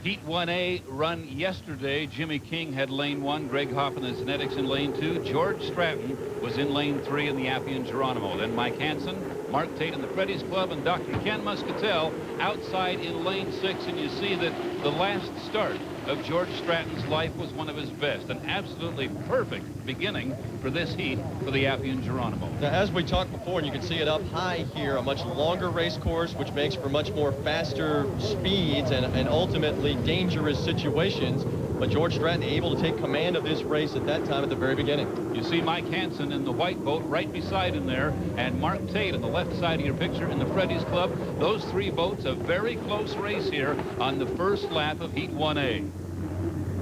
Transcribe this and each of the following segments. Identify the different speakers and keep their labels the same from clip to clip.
Speaker 1: Heat 1A run yesterday. Jimmy King had lane 1. Greg Hoff and the Zenetics in lane 2. George Stratton was in lane 3 in the Appian Geronimo. Then Mike Hansen, Mark Tate in the Freddy's Club, and Dr. Ken Muscatel outside in lane 6. And you see that the last start of George Stratton's life was one of his best. An absolutely perfect beginning for this heat for the Appian Geronimo.
Speaker 2: Now, as we talked before, and you can see it up high here, a much longer race course, which makes for much more faster speeds and ultimately dangerous situations. But George Stratton able to take command of this race at that time at the very beginning.
Speaker 1: You see Mike Hansen in the white boat right beside him there, and Mark Tate on the left side of your picture in the Freddy's Club. Those three boats, a very close race here on the first lap of Heat 1A.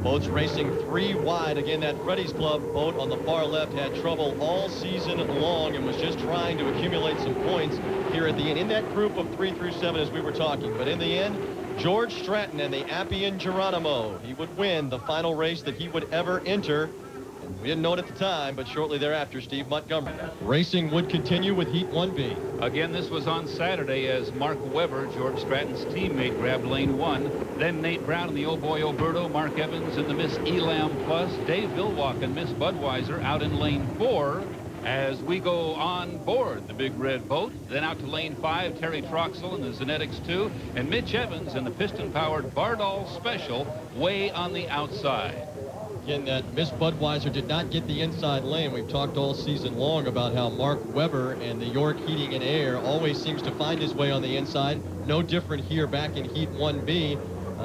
Speaker 2: Boats racing 3 wide. Again, that Freddy's Club boat on the far left had trouble all season long and was just trying to accumulate some points here at the end in that group of 3 through 7 as we were talking. But in the end, George Stratton and the Appian Geronimo, he would win the final race that he would ever enter. And we didn't know it at the time, but shortly thereafter, Steve Montgomery. Racing would continue with Heat 1B.
Speaker 1: Again, this was on Saturday as Mark Webber, George Stratton's teammate, grabbed lane 1. Then Nate Brown in the Oh Boy Oberto, Mark Evans in the Miss Elam Plus, Dave Vilwalk and Miss Budweiser out in lane 4. As we go on board the big red boat, then out to lane 5, Terry Troxel and the Zenetics 2, and Mitch Evans in the piston-powered Bardol Special way on the outside.
Speaker 2: Again, that Miss Budweiser did not get the inside lane. We've talked all season long about how Mark Webber and the York Heating and Air always seems to find his way on the inside. No different here back in Heat 1B.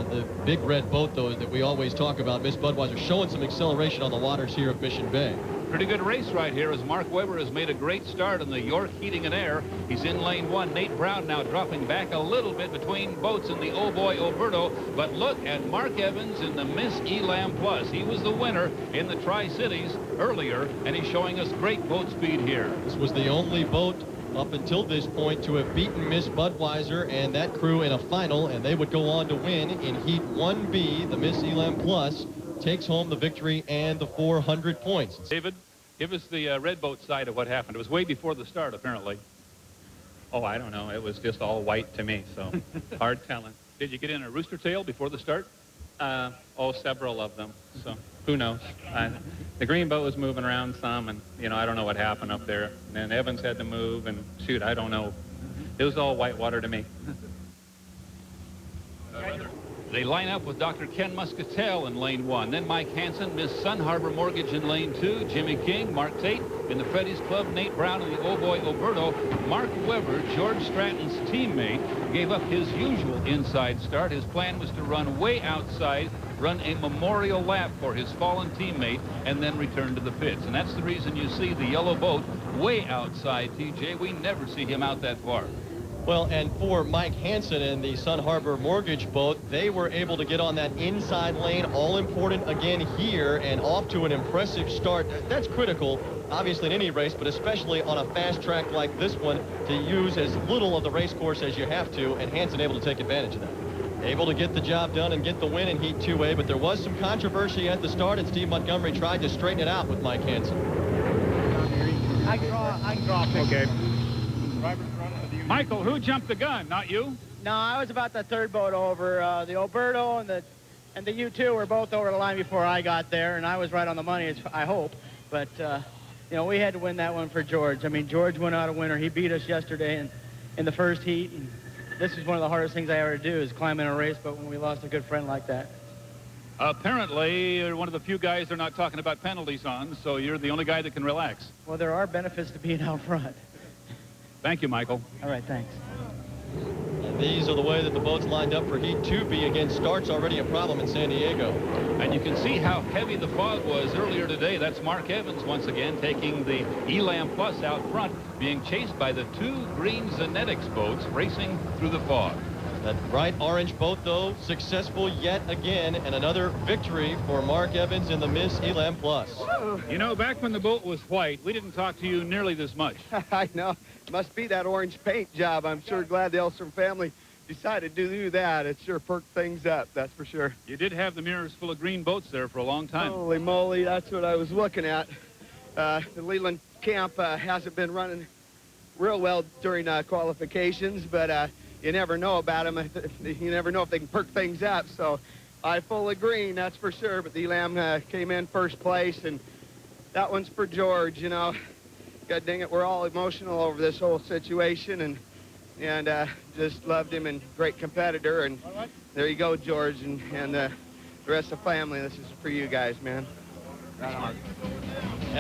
Speaker 2: The big red boat, though, that we always talk about, Miss Budweiser showing some acceleration on the waters here of Mission Bay.
Speaker 1: Pretty good race right here as Mark Webber has made a great start in the York Heating and Air. He's in lane 1. Nate Brown now dropping back a little bit between boats in the Oh Boy Oberto. But look at Mark Evans in the Miss Elam Plus. He was the winner in the Tri-Cities earlier, and he's showing us great boat speed here.
Speaker 2: This was the only boat up until this point to have beaten Miss Budweiser and that crew in a final, and they would go on to win in Heat 1B. The Miss Elam Plus takes home the victory and the 400 points.
Speaker 1: David, give us the red boat side of what happened. It was way before the start, apparently.
Speaker 3: Oh, I don't know. It was just all white to me, so hard telling.
Speaker 1: Did you get in a rooster tail before the start?
Speaker 3: Oh, several of them, so who knows. The green boat was moving around some, and, you know, I don't know what happened up there. And then Evans had to move, and shoot, I don't know. It was all white water to me.
Speaker 1: They line up with Dr. Ken Muscatel in lane 1. Then Mike Hansen, Miss Sun Harbor Mortgage in lane 2. Jimmy King, Mark Tate in the Freddy's Club. Nate Brown in the Oh Boy Oberto. Mark Webber, George Stratton's teammate, gave up his usual inside start. His plan was to run way outside, run a memorial lap for his fallen teammate, and then return to the pits. And that's the reason you see the yellow boat way outside, TJ. We never see him out that far.
Speaker 2: Well, and for Mike Hansen and the Sun Harbor Mortgage boat, they were able to get on that inside lane, all important again here, and off to an impressive start. That's critical, obviously, in any race, but especially on a fast track like this one, to use as little of the race course as you have to, and Hansen able to take advantage of that. Able to get the job done and get the win in Heat 2A, but there was some controversy at the start, and Steve Montgomery tried to straighten it out with Mike Hansen.
Speaker 4: I can draw a picture.
Speaker 1: Okay. Michael, who jumped the gun? Not you?
Speaker 4: No, I was about the third boat over. The Oberto and the U2 were both over the line before I got there, and I was right on the money, I hope. But, you know, we had to win that one for George. I mean, George went out a winner. He beat us yesterday in the first heat. And this is one of the hardest things I ever do is climb in a race, but when we lost a good friend like that.
Speaker 1: Apparently, you're one of the few guys they're not talking about penalties on, so you're the only guy that can relax.
Speaker 4: Well, there are benefits to being out front.
Speaker 1: Thank you, Michael.
Speaker 4: All right, thanks.
Speaker 2: And these are the way that the boats lined up for Heat 2B. Again, start's already a problem in San Diego.
Speaker 1: And you can see how heavy the fog was earlier today. That's Mark Evans once again taking the Elam Plus out front, being chased by the 2 green Zenetics boats racing through the fog.
Speaker 2: That bright orange boat, though, successful yet again, and another victory for Mark Evans in the Miss Elam Plus.
Speaker 1: You know, back when the boat was white, we didn't talk to you nearly this much.
Speaker 5: I know. Must be that orange paint job. I'm sure glad the Elstrom family decided to do that. It sure perked things up, that's for sure.
Speaker 1: You did have the mirrors full of green boats there for a long time.
Speaker 5: Holy moly, that's what I was looking at. The Leland camp hasn't been running real well during qualifications, but you never know about them. You never know if they can perk things up. So eye full of green, that's for sure. But the Elam came in first place, and that one's for George. You know, God dang it, we're all emotional over this whole situation, and just loved him, and great competitor. And there you go, George, and the rest of the family. This is for you guys, man.
Speaker 2: Thanks, Mark.